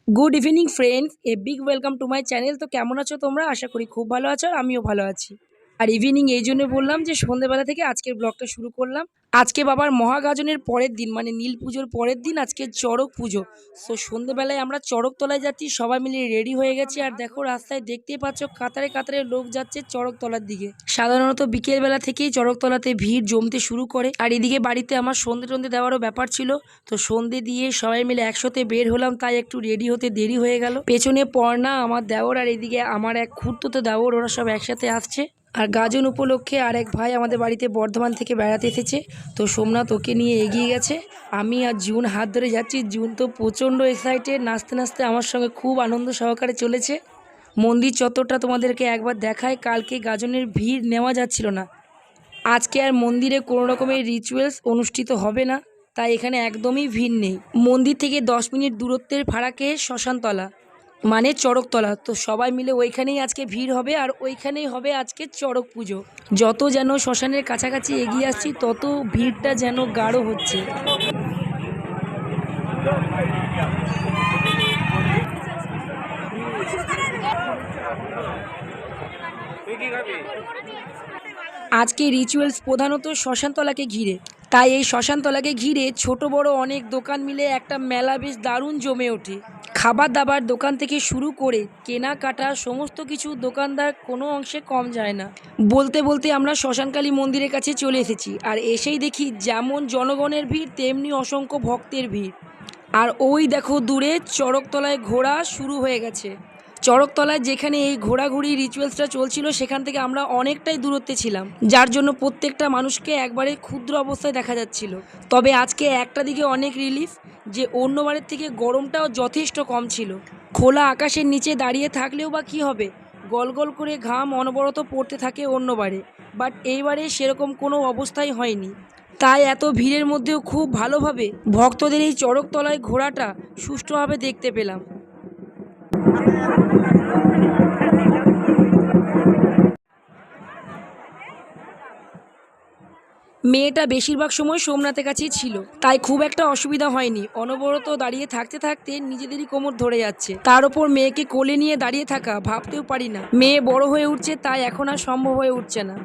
Good evening friends, a big welcome to my channel. তো কেমন আছো তোমরা? আশা করি খুব ভালো আছো, আর আমিও ভালো আছি। আর ইভিনিং এই জন্য বললাম যে সন্ধ্যেবেলা থেকে আজকের ব্লগটা শুরু করলাম। আজকে বাবার মহাগাজনের পরের দিন, মানে নীল পুজোর পরের দিন আজকে চড়ক পুজো। তো সন্ধ্যেবেলায় আমরা চড়কতলায় যাচ্ছি, সবাই মিলে রেডি হয়ে গেছি। আর দেখো রাস্তায় দেখতেই পাচ্ছ কাতারে কাতারে লোক যাচ্ছে চড়কতলার দিকে। সাধারণত বিকেলবেলা থেকেই চড়কতলাতে ভিড় জমতে শুরু করে। আর এদিকে বাড়িতে আমার সন্ধে টন্ধে দেওয়ারও ব্যাপার ছিল, তো সন্ধে দিয়ে সবাই মিলে একসাথে বের হলাম, তাই একটু রেডি হতে দেরি হয়ে গেল। পেছনে পর্ণা, আমার দেওর, আর এদিকে আমার এক খুড়তুতো দেওর, ওরা সব একসাথে আসছে। আর গাজন উপলক্ষে আর এক ভাই আমাদের বাড়িতে বর্ধমান থেকে বেড়াতে এসেছে, তো সোমনাথ ওকে নিয়ে এগিয়ে গেছে। আমি আর জুন হাত ধরে যাচ্ছি। জুন তো প্রচণ্ড এক্সাইটেড, নাচতে নাচতে আমার সঙ্গে খুব আনন্দ সহকারে চলেছে। মন্দির চত্বরটা তোমাদেরকে একবার দেখায়। কালকে গাজনের ভিড় নেওয়া যাচ্ছিল না। আজকে আর মন্দিরে কোনো রকমের রিচুয়ালস অনুষ্ঠিত হবে না, তাই এখানে একদমই ভিড় নেই। মন্দির থেকে 10 মিনিট দূরত্বের ফারাকে শ্মশানতলা, মানে চড়কতলা। তো সবাই মিলে ওইখানেই আজকে ভিড় হবে, আর ওইখানেই হবে আজকে চড়ক পুজো। যত যেন শ্মশানের কাছাকাছি এগিয়ে আসছি, তত ভিড়টা যেন গাঢ় হচ্ছে। আজকে রিচুয়ালস প্রধানত শ্মশানতলাকে ঘিরে, তাই এই শ্মশানতলাকে ঘিরে ছোট বড় অনেক দোকান মিলে একটা মেলা বেশ দারুণ জমে ওঠে। খাবার দাবার দোকান থেকে শুরু করে কেনাকাটা সমস্ত কিছু দোকানদার কোনো অংশে কম যায় না। বলতে বলতে আমরা শ্মশানকালী মন্দিরের কাছে চলে এসেছি, আর এসেই দেখি যেমন জনগণের ভিড় তেমনি অসংখ্য ভক্তের ভিড়। আর ওই দেখো দূরে চড়কতলায় ঘোরা শুরু হয়ে গেছে। চড়কতলায় যেখানে এই ঘোরাঘুরি রিচুয়ালসটা চলছিল, সেখান থেকে আমরা অনেকটাই দূরত্বে ছিলাম, যার জন্য প্রত্যেকটা মানুষকে একবারে ক্ষুদ্র অবস্থায় দেখা যাচ্ছিল। তবে আজকে একটা দিকে অনেক রিলিফ, যে অন্যবারের থেকে গরমটাও যথেষ্ট কম ছিল। খোলা আকাশের নিচে দাঁড়িয়ে থাকলেও বা কী হবে, গল গল করে ঘাম অনবরত পড়তে থাকে অন্যবারে, বাট এইবারে সেরকম কোনো অবস্থাই হয়নি। তাই এত ভিড়ের মধ্যেও খুব ভালোভাবে ভক্তদের এই চড়কতলায় ঘোরাটা সুষ্ঠুভাবে দেখতে পেলাম। মেয়েটা বেশিরভাগ সময় সোমনাথের কাছেই ছিল, তাই খুব একটা অসুবিধা হয়নি। অনবরত দাঁড়িয়ে থাকতে থাকতে নিজেদেরই কোমর ধরে যাচ্ছে। তার ওপর মেয়েকে কোলে নিয়ে দাঁড়িয়ে থাকা ভাবতেও পারি না। মেয়ে বড় হয়ে উঠছে, তাই এখন আর সম্ভব হয়ে উঠছে না।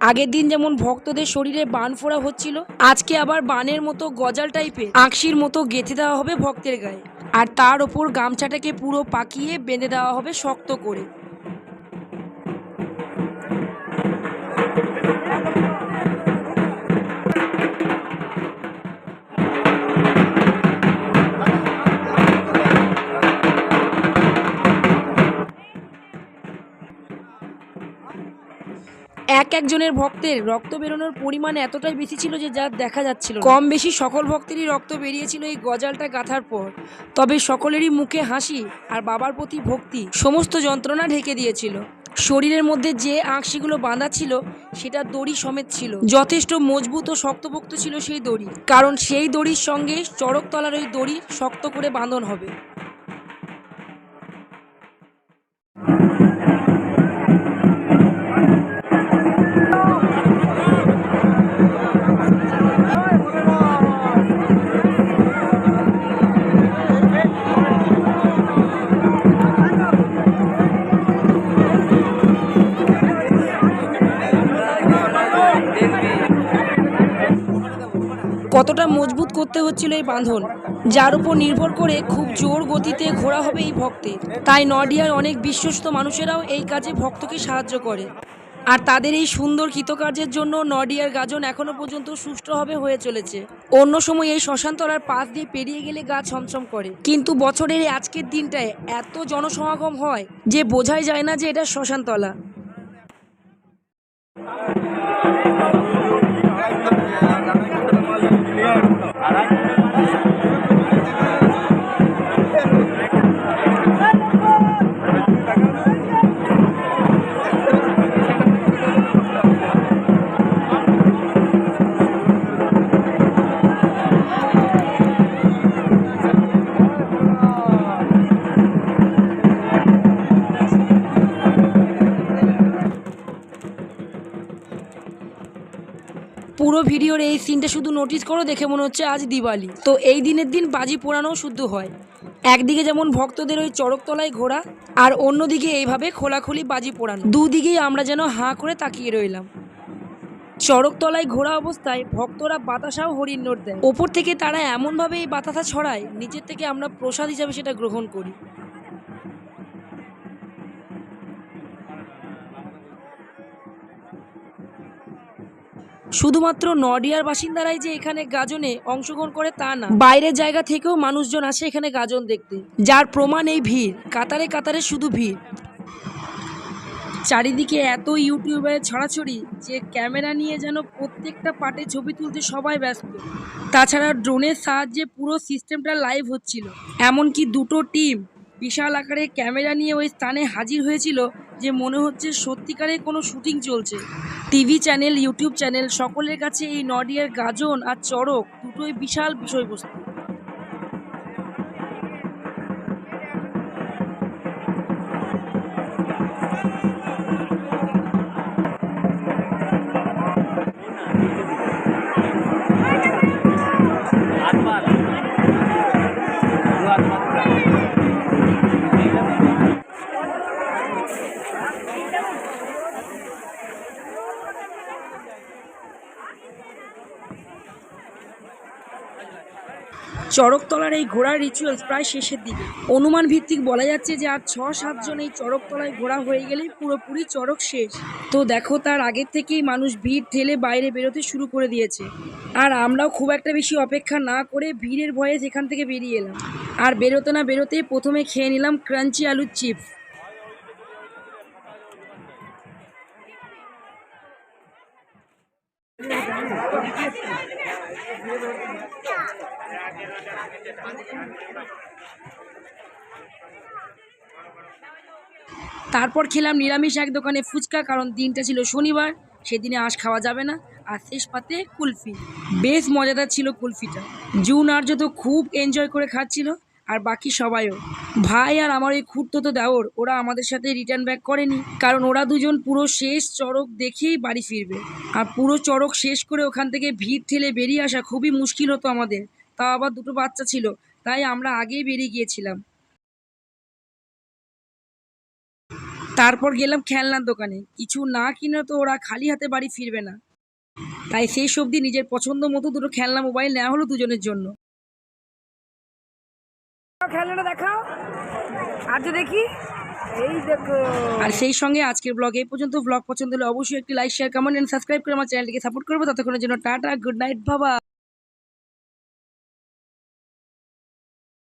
আগের দিন যেমন ভক্তদের শরীরে বান ফোড়া হচ্ছিল, আজকে আবার বানের মতো গজাল টাইপের আঁকশির মতো গেঁথে দেওয়া হবে ভক্তের গায়ে, আর তার ওপর গামছাটাকে পুরো পাকিয়ে বেঁধে দেওয়া হবে শক্ত করে। একজনের ভক্তের রক্ত বেরোনোর পরিমাণ এতটাই বেশি ছিল যে যা দেখা যাচ্ছিল। কম বেশি সকল ভক্তেরই রক্ত বেরিয়েছিল এই গজালটা গাঁথার পর। তবে সকলেরই মুখে হাসি আর বাবার প্রতি ভক্তি সমস্ত যন্ত্রণা ঢেকে দিয়েছিল। শরীরের মধ্যে যে আঁকশিগুলো বাঁধা ছিল, সেটা দড়ি সমেত ছিল। যথেষ্ট মজবুত ও শক্তপোক্ত ছিল সেই দড়ি, কারণ সেই দড়ির সঙ্গে চড়কতলার ওই দড়ি শক্ত করে বাঁধন হবে। কতটা মজবুত করতে হচ্ছিল এই বাঁধন, যার উপর নির্ভর করে খুব জোর গতিতে ঘোরা হবে এই ভক্তের। তাই নডিয়ার অনেক বিশ্বস্ত মানুষেরাও এই কাজে ভক্তকে সাহায্য করে, আর তাদের এই সুন্দর কৃতকার্যের জন্য নডিয়ার গাজন এখনো পর্যন্ত সুষ্ঠুভাবে হয়ে চলেছে। অন্য সময় এই শ্মশানতলার পাশ দিয়ে পেরিয়ে গেলে গা ছমছম করে, কিন্তু বছরের এই আজকের দিনটায় এত জনসমাগম হয় যে বোঝাই যায় না যে এটা শ্মশানতলা। ভিডিওর এই সিনটা শুধু নোটিস করো, দেখে মনে হচ্ছে আজ দিওয়ালি। তো এই দিনের দিন বাজি পোড়ানোও শুদ্ধ হয়। একদিকে যেমন ভক্তদের ওই চড়কতলায় ঘোরা, আর অন্যদিকে এইভাবে খোলাখুলি বাজি পোড়ানো। দুদিকেই আমরা যেন হাঁ করে তাকিয়ে রইলাম। চড়কতলায় ঘোরা অবস্থায় ভক্তরা বাতাসাও হরিণ নোট দেয়। ওপর থেকে তারা এমনভাবে এই বাতাসা ছড়ায়, নিচের থেকে আমরা প্রসাদ হিসাবে সেটা গ্রহণ করি। শুধুমাত্র নডিয়ার বাসিন্দারাই যে এখানে গাজনে অংশগ্রহণ করে তা না, বাইরের জায়গা থেকেও মানুষজন আসে এখানে গাজন দেখতে, যার প্রমাণ এই ভিড়। কাতারে কাতারে শুধু ভিড়। চারিদিকে এত ইউটিউবারের ছড়াছড়ি যে ক্যামেরা নিয়ে যেন প্রত্যেকটা পার্টে ছবি তুলতে সবাই ব্যস্ত। তাছাড়া ড্রোনের সাহায্যে পুরো সিস্টেমটা লাইভ হচ্ছিল। এমনকি দুটো টিম বিশাল আকারে ক্যামেরা নিয়ে ওই স্থানে হাজির হয়েছিল, যে মনে হচ্ছে সত্যিকারের কোনো শুটিং চলছে। টিভি চ্যানেল, ইউটিউব চ্যানেল, সকলের কাছে এই নডিয়ার গাজন আর চড়ক দুটোই বিশাল বিষয়বস্তু। চড়কতলার এই ঘোড়ার রিচুয়ালস প্রায় শেষের দিকে। অনুমান ভিত্তিক বলা যাচ্ছে যে আর 6-7 জন এই চড়কতলায় ঘোড়া হয়ে গেলেই পুরোপুরি চড়ক শেষ। তো দেখো, তার আগের থেকেই মানুষ ভিড় ঠেলে বাইরে বেরোতে শুরু করে দিয়েছে। আর আমরাও খুব একটা বেশি অপেক্ষা না করে ভিড়ের ভয়ে সেখান থেকে বেরিয়ে এলাম। আর বেরোতে না বেরোতেই প্রথমে খেয়ে নিলাম ক্রাঞ্চি আলুর চিপস। তারপর খেলাম নিরামিষ এক দোকানে ফুচকা, কারণ দিনটা ছিল শনিবার, সেদিনে আঁশ খাওয়া যাবে না। আর শেষ পাতে কুলফি। বেশ মজাদার ছিল কুলফিটা। জুন আর্য তো খুব এনজয় করে খাচ্ছিল, আর বাকি সবাইও। ভাই আর আমার ওই খুড়তুতো দেওর, ওরা আমাদের সাথে রিটার্ন ব্যাক করেনি, কারণ ওরা দুজন পুরো শেষ চড়ক দেখেই বাড়ি ফিরবে। আর পুরো চড়ক শেষ করে ওখান থেকে ভিড় ঠেলে বেরিয়ে আসা খুবই মুশকিল হতো আমাদের। তাও আবার দুটো বাচ্চা ছিল, তাই আমরা আগেই বেরিয়ে গিয়েছিলাম। তারপর গেলাম খেলনার দোকানে। কিছু না কিনে তো ওরা খালি হাতে বাড়ি ফিরবে না, তাই শেষ অবধি নিজের পছন্দ মতো দুটো খেলনা মোবাইল নেওয়া হলো দুজনের জন্য। খেলনাটা দেখাও, আজ দেখি। এই দেখো। আর সেই সঙ্গে আজকের ব্লগ এই পর্যন্ত। ব্লগ পছন্দ হলে অবশ্যই একটি like, share, comment and subscribe করে আমার চ্যানেলটিকে সাপোর্ট করবো। ততক্ষণের জন্য টাটা, গুড নাইট, বাবা।